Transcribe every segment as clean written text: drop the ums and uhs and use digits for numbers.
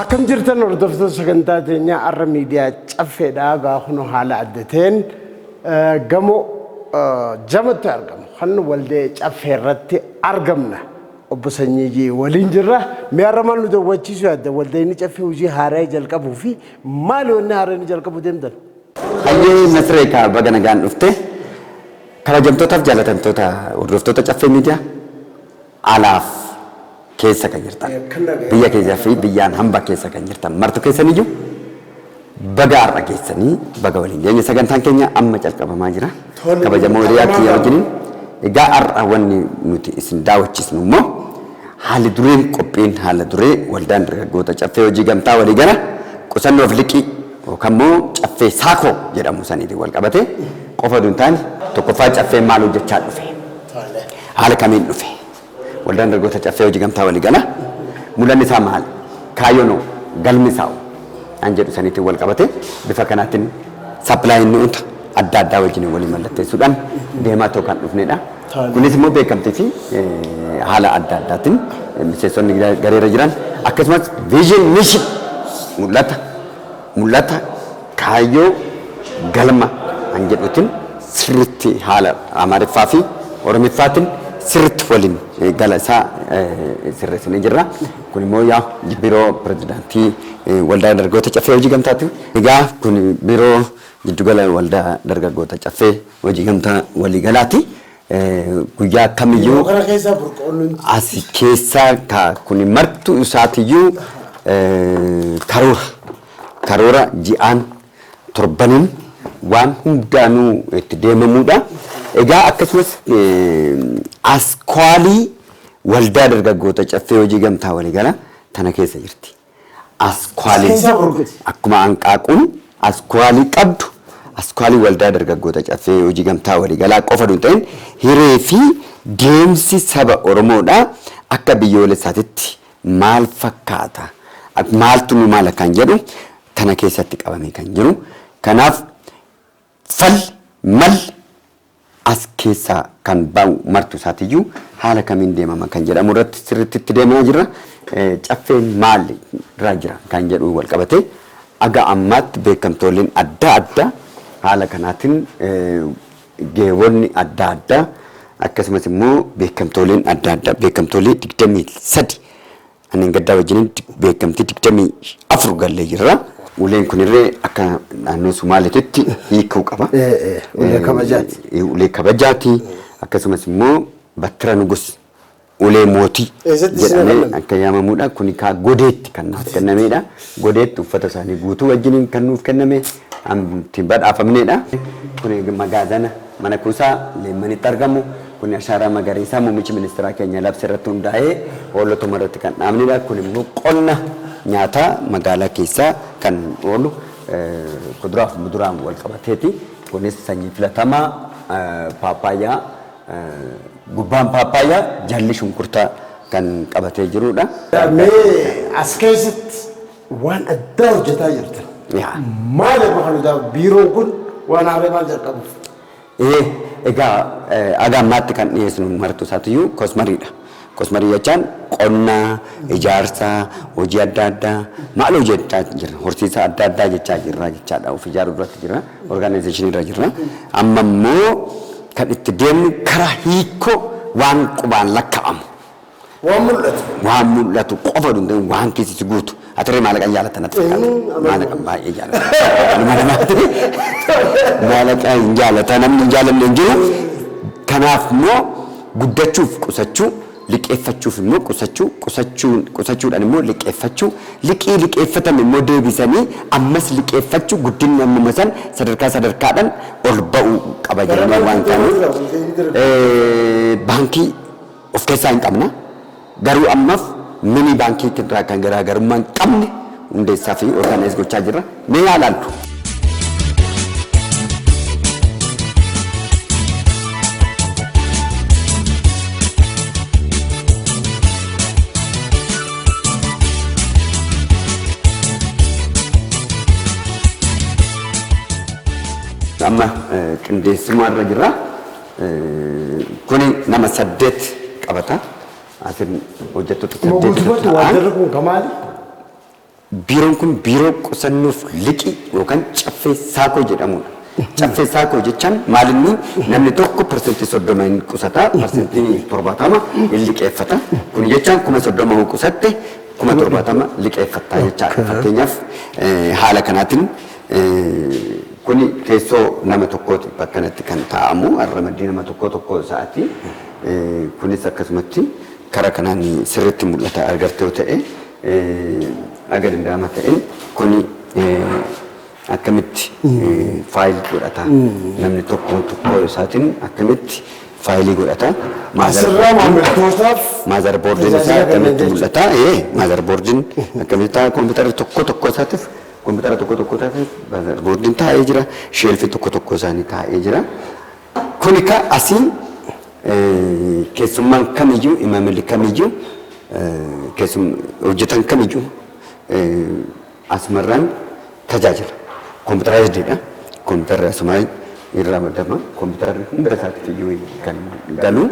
Akkam jirtan hordoftoota sagantaa teenya arra miidiyaa caffeedhaa gaafnu haala addateen gamoo jamatti argamu. Kan waldee caffee irratti argamna. Obbo Sanyii waliin jirra. Mee arra maal nu daawwachiisu yaadda waldeen caffee hojii haaraa jalqabuu fi maal wanni haaraan jalqabu deemtan? Hayyee Nasreekaa baga nagaan dhufte kabajamtootaaf jaalatamtoota hordoftoota caffee miidiyaa alaaf keessa kan jirtan biyya keessa fi biyyaan hamba keessa kan jirtan martu keessaniyyuu baga har'a keessanii baga waliin geenye sagantaan keenya amma calqabamaa jira kabajamoo hiriyaa kiyya wajjiniin egaa har'a wanni nuti isin daawwachiisnu immoo haalli dureen qophiin haala duree waldaan dargaggoota caffee hojii gamtaa walii gala qusannoof liqii yookaan immoo caffee saakoo jedhamu saniitiin wal qabate qofa duntaan tokkoffaa caffee maal hojjechaa dhufe haala kamiin dhufe waldaan dargaggoota caffee hojii gamtaa walii gala mulanni isaa maal kaayyoon galmi isaa an jedhu saniitiin wal qabate bifa kanaatiin sapplaayin nuuta adda addaa wajjin waliin mallatteessuudhaan deemaa ta'uu kan dhufnedha. Kunis immoo beekamtii fi haala adda addaatiin miseensonni gareera jiran akkasumas viizhin mishin mul'ata kaayyoo galma an jedhutiin sirriitti haala Amaariffaa fi Oromiffaatiin sirriitti waliin gala isaa sirreessinee jirra. Kun immoo yaa biiroo pirezidaantii waldaa dargaggoota caffee hojii gamtaati. Egaa kun biiroo jiddugala waldaa dargaggoota caffee hojii gamtaa walii galaati. Guyyaa kamiyyuu as keessaa kun martuu isaatiyyuu karoora ji'aan torbaniin waan hundaanuu itti deemamuudha. Egaa akkasumas askwaalii waldaa dargaggoota caffee hojii gamtaa walii gala tana keessa jirti. Askwaalii akkuma hanqaaquun askwaalii qabdu askwaalii waldaa dargaggoota caffee hojii gamtaa walii galaa qofa hin ta'in hiree fi deemsi saba Oromoodha akka biyyoolessaatitti maal fakkaata maaltu nu maala kan jedhu tana keessatti qabamee kan jiru. Kanaaf mal as keessaa kan bahu martu isaatiyyuu haala kamiin deemama kan jedhamu irratti sirriitti deemaa jirra. Caffeen maal irraa jira kan jedhu wal qabate aga ammaatti beekamtooliin adda addaa haala kanaatiin geewonni adda addaa akkasumas immoo beekamtooliin adda addaa beekamtoolii 23 anneen gaddaa wajjiniin beekamtii 24 gallee jirra. Uleen kunirree akka naannoo Sumaaleetitti hiikuu qaba. Ulee kabajaati akkasumas immoo Battira Nugus ulee mootii jedhamee akka yaamamuudha. Kuni kaa godeetti kan nuuf kennameedha. Godeetti uffata isaanii guutuu wajjiniin kan nuuf kenname amtiin badhaafamneedha. Kuni magaazana mana kuusaa Leemmanitti argamu. Kuni ashaaraa magariisaa muummichi ministeeraa keenya labsa irratti hundaa'ee hoolotuma irratti kan dhaabneedha. Kun immoo qonna nyaata magaalaa keessaa kan oolu kuduraaf muduraan wal qabateeti. Kunis sanyii filatamaa paappaayyaa gubbaan paappaayyaa jalli shunkurtaa kan qabatee jirudha. As keessatti waan addaa hojjetaa jirtan. Maal irraa biiroon kun waan haaraa maal jalqabuuf? Egaa aga ammaatti kan dhiyeessinu martuu isaatiyyuu kosmariidha. Kosmarii jechaan qonna, ijaarsa, hojii adda addaa maal hojjechaa jirra. Horsiisa adda addaa jechaa jirra jechaadha. Of ijaaruu irratti jirra. Organizationii irra jirra. Amma immoo kan itti deemnu karaa hiikoo waan qubaan lakkaa'amu. Waan mul'atu qofa danda'u waan keessatti guutu. Atirree maallaqaan jaalatan ati fakkaata. Maallaqaan baay'ee jaalatan. Maallaqaan jaalatan namni hin jaalanne hin jiru. Kanaaf immoo guddachuuf qusachuu liqeeffachuuf immoo qusachuudhaan immoo liqeeffachuu liqeeffatame immoo deebisanii ammas liqeeffachuu guddinni ammuma san sadarkaadhaan ol ba'uu qaba jedhamee waan ta'eef baankii of keessaa hin qabna garuu ammaaf mini baankii irraa kan garaagarummaa hin qabne hundeessaa fi orgaanaayis gochaa jirra. Mee yaalaaltu. Amma qindeessummaa irra jirra. Kuni nama 8 qabata. Asin hojjettoota 8 waan darbu kamaali? biiroon kun biiroo qusannuuf liqii yookaan caffee saakoo jedhamudha. Caffee saakoo jechaan maalinni namni tokko parsentii 30 hin qusataa parsentii 70 hin liqeeffata. Kun jechaan 30 qusatte 70 liqeeffataa jechaadha. Fakkeenyaaf haala kanaatiin kuni teessoo nama tokkooti bakka kanatti kan taa'amu arramaddii nama tokko sa'aatii kunis akkasumatti karaa kanaan sirriitti mul'ata agartee ta'e agar danda'ama ta'e kuni akkamitti faayilii godhata namni tokko isaatiin akkamitti faayilii godhata asirraa maamiltootaaf maazarboordiin isaa akkamitti mul'ata maazarboordiin akkamitti kompiitara tokko isaatiif kompiitara tokko isaatiif maazarboordiin taa'ee jira sheelfii tokko isaanii taa'ee jira kuni ka asiin keessummaan kamiyyuu imaamilli kamiyyuu hojjetan kamiyyuu asumarraan tajaajila kompiitara kompiitara asumaa irraa madama kompiitarri hunda isaatiif iyyuu kan galu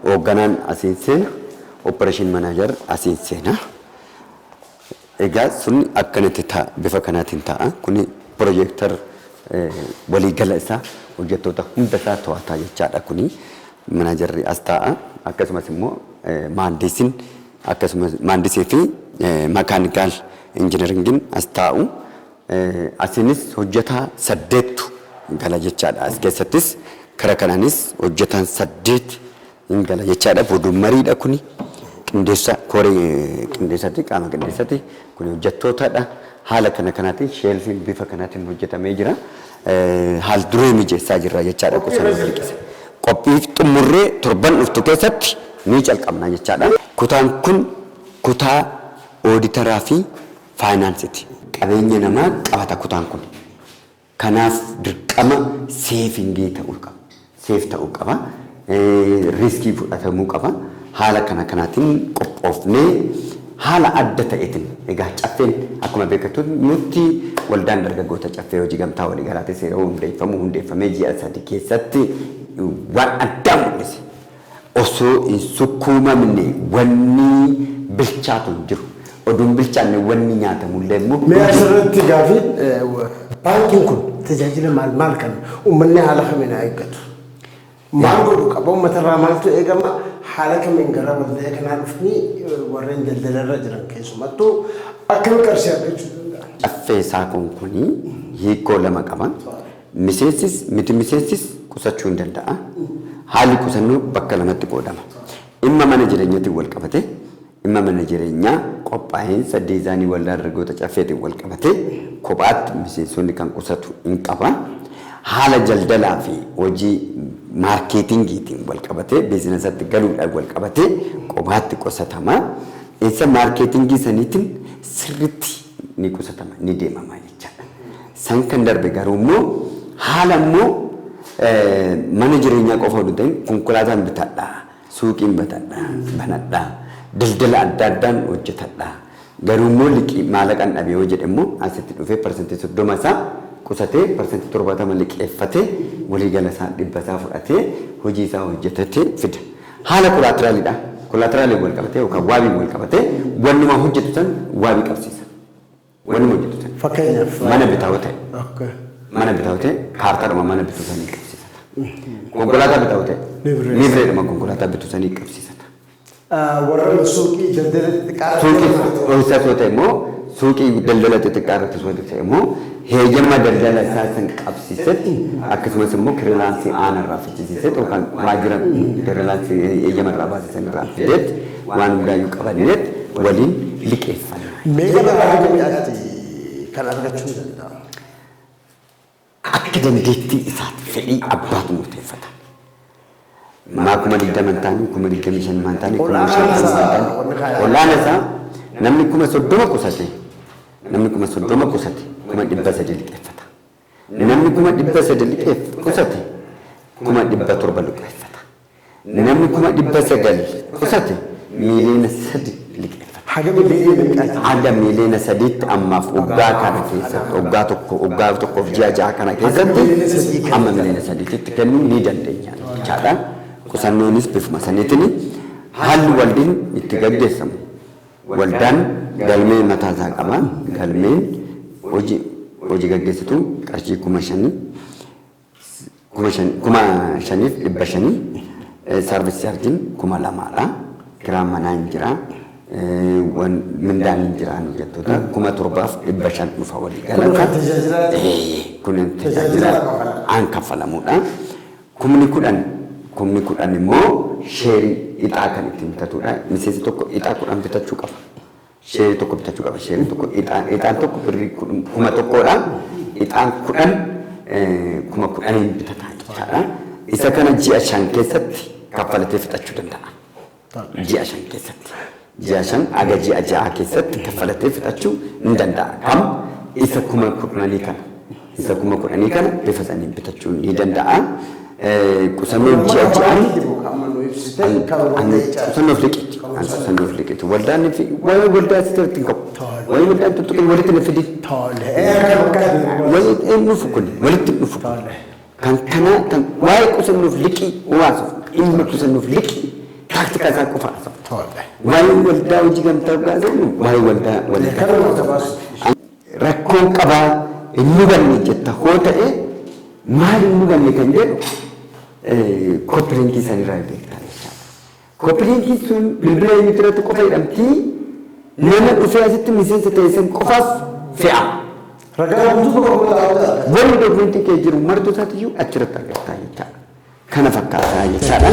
hoogganaan asiin seena operation manager asiin seena egaa sun akkanatti ta'a bifa kanaatiin ta'a kuni projektar waliigala isaa hojjettoota hunda isaa to'ataa jechaadha kuni managerri as ta'a akkasumas immoo maandisiin akkasumas maandisii fi makaanikaal injineeringiin as taa'u asinis hojjetaa 8 gala jechaadha as keessattis karaa kanaanis hojjetaan 8 gala jechaadha booduu mariidha kuni qindeessa koree qindeessatti qaama qindeessatti kuni hojjettootadha haala kanaatiin sheelfiin bifa kanaatiin hojjetamee jira haal duree mijeessaa jirra jechaadha qusannoo hir'isa qophii xumurree torban dhuftu keessatti ni calqabna jechaadha kutaan kun kutaa ooditaraa fi faayinaansiiti qabeenya namaa qabata kutaan kun kanaaf dirqama seefingii ta'uu qaba seef ta'uu qaba riskii fudhatamuu qaba haala kanaatiin qophoofnee haala adda ta'eetiin egaa caffeen akkuma beekatu nuti waldaan dargaggoota caffee hojii gamtaa walii galaatii seera hundeeffamee ji'a 3 keessatti waan addaa mul'ise osoo hin sukkuumamne wanni bilchaatu jiru oduun bilchaanne wanni nyaatamullee immoo mee asirratti gaafii baankiin kun tajaajila maal kan uummanni haala kamiin eeggatu maal godhu qaba uummatarraa maaltu eegama haala kamiin gara waldaa kanaa dhufanii warreen daldalarra jiran keessumattuu akkam qarshii argachuu danda'an. Caffee saakoon kuni hiikoo lama qaba miseensis miti miseensis qusachuu hin danda'a haalli qusannoo bakka lamatti qoodama dhimma mana jireenyaatiin wal qabate dhimma mana jireenyaa qophaa'insa diizaanii waldaa dargaggoota caffeetiin wal qabate kophaatti miseensonni kan qusatu hin qaba haala daldalaa fi hojii maarkeetingiitiin wal qabate biizinasatti galuudhaan wal qabate kophaatti qusatama isa maarkeetingii saniitiin sirriitti ni qusatama ni deemama jechaadha san kan darbe garuu immoo haala immoo mana jireenyaa qofa oduu ta'in konkolaataan bitadha suuqiin banadha daldala adda addaan hojjetadha garuu immoo liqii maallaqaan dhabee yoo jedhe immoo asitti dhufee parsentii 30 isaa qusatee parsentii 70 liqeeffatee waliigala isaa 100 isaa fudhatee hojii isaa hojjetatee fida haala kolaatiraaliidha kolaatiraalii wal qabatee yookaan waabii wal qabatee wannuma hojjetu san waabii qabsiisa wannuma hojjetu san fakkeenyaaf mana bitaa'u ta'e mana bitaa'u ta'e kaartaadhuma mana bituu sanii qabsiisata konkolaataa bitaa'u ta'e liivireedhuma konkolaataa bituu sanii qabsiisata. warra suuqii daldala xixiqqaa suuqii hojjetatoo ta'e immoo suuqii daldala xixiqqaa irratti hojjetu ta'e immoo heeyyama daldala isaa san qabsiisetti akkasumas immoo kirilaansii aanarraa fichisiisetti yookaan waajjira kirilaansii heeyyama irraa baasisan irraa fideetti waan hundaayyuu qabaniinetti waliin liqeeffanna. meeqa irraa gamiidhaatti kan argachuu danda'amu? Akka dandeettii isaatti fedhii abbaatu murteeffata. Maa 20 taanii 25 taanii 50 taanii olaana isaa namni 30 qusate namni 30 qusate 300 liqeeffata namni 300 qusate 700 liqeeffata namni 900 qusate miliyoona 3 liqeeffata haga miliyoona 3 ammaaf waggaa kana keessatti waggaa tokkoof ji'a 6 kana keessatti amma miliyoona 3tti kennuu ni dandeenya jechaadha. Qusannoonis bifuma saniitiin haalli waldiin itti gaggeessamu waldaan galmee mataa isaa qaba. Galmeen hojii gaggeessitu qarshii 5,500 saarvisii chaarjiin 2,000dha. Kiraan manaa hin jira. Mindaan hin jiraan jettoota 7,500 dhufa walii galata. Kun tajaajila aan kaffalamuudha. Kumni kudhan immoo sheerii ixaa kan ittiin bitatudha. Miseensi tokko ixaa 10 bitachuu qaba. Sheerii tokko bitachuu qaba. Sheerii tokko ixaan tokko birrii 1,000dha. Ixaan 10 10,000 bitataa jechaadha. Isa kana ji'a 5 keessatti kaffalatee fixachuu danda'a. Ji'a 5 keessatti. Ji'a 5 aga ji'a 6 keessatti kaffalatee fixachuu ni danda'a. Kam isa 10,000 kana. Isa 10,000 kana bifa saniin bitachuu ni danda'a. Qusannoon ji'a ji'aan qusannoof liqeeti. Qusannoof liqeeti. Waldaan waa'ee waldaa asitti hin qabu. Waa'ee waldaan tuttuqee walitti na fidi. Walitti dhufu kun walitti dhufu. Kan kana kan waa'ee qusannoof liqii hawaasuuf dhimma qusannoof liqii taaktika isaa qofa haasa'u. Waa'ee waldaa hojii gamtaa haasa'u waa'ee waldaa rakkoon qabaa hin hubanne jetta hoo ta'e maal hin hubanne kan jedhu koppiliinkii sanirraa beektaa jechaadha. Koppiliinkiin sun bilbila inni irratti qofa hidhamtii nama dhufee asitti miseensa ta'e san qofaaf fe'a. Wanni dokumentii kee jiru martuu isaatiyyuu achirratti argattaa jechaadha. Kana fakkaataa jechaadha.